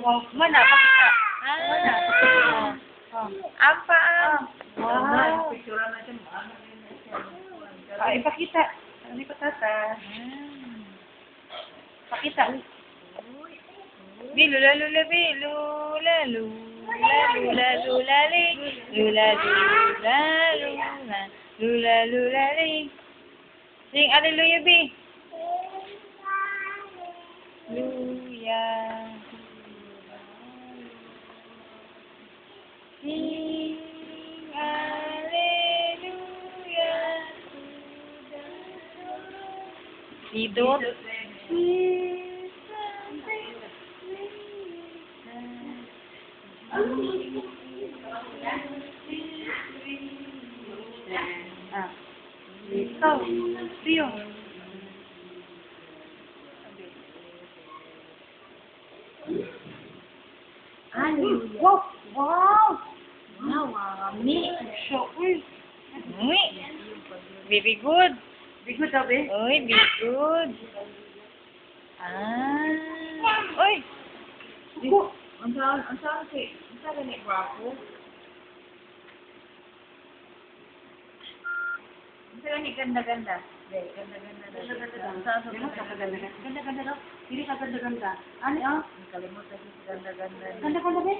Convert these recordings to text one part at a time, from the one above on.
Mana, pakita. Mana. Apa? Wow. Ipakita. Ano pa tata? Pakita. Bi, lula, lula, bi, lula, lula, lula, lula, li, lula, lula, lula, lula, lula, li. Sing hallelujah, bi. Luya. Sing hallelujah. Dito. Ikaw. Rio. Wow! Wow! Wow, mami. So, uy. Uy. Very good. Bigo daw, be. Uy, very good. Uy. Bigo. Ang saan ni Guapo? Ang saan ni ganda-ganda? Ganda-ganda daw. Hindi ka ganda-ganda. Ano, oh? Nakalimutan si ganda-ganda. Ganda-ganda, be?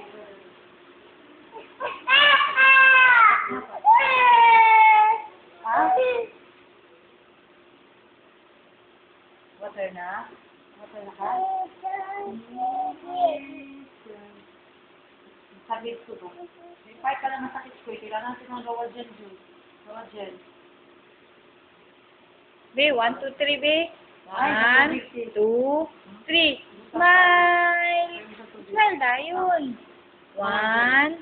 Water na? Water na ka? Sakit ko ba? May fight ka lang ng sakit ko. Kailangan natin ng gawa dyan, Jules. Gawa dyan. B, 1, 2, 3, B. Ay, 1, 2, 3. Smile! Smile tayo. 1.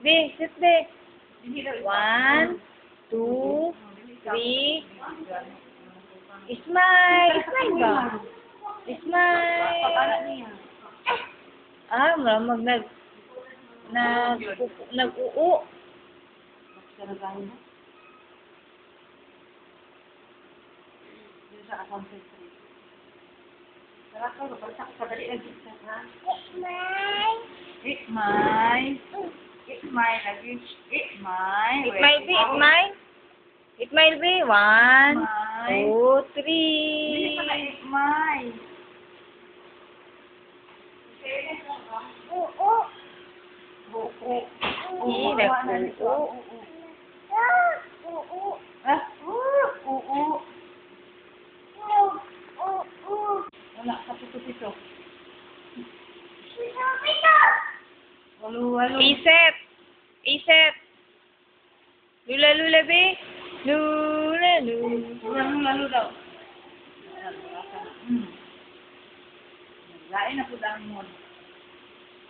B, sit B. 1, 2, 3. Smile! Smile ba? Smile! Malamag nag-uu. Ganagahin mo. Dito sa concentrate. Tara ka, babalik ka dali lang dito, ha? It's mine. It's mine. Lagi. It's mine. It might be, it might. It might be. 1, 2, 3. Hindi pa na it's mine. Oo. Hindi, nag-uu. Wala, kapito-pito. Walo. Isip. Isip. Lula, lula, be. Lula, lula. Lalo daw. Lain na po lang mo.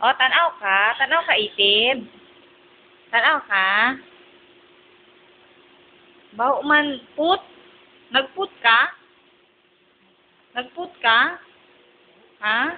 O, tanaw ka. Tanaw ka, itib. Tanaw ka. Baho man put. Nagput ka? Nagput ka? Ha?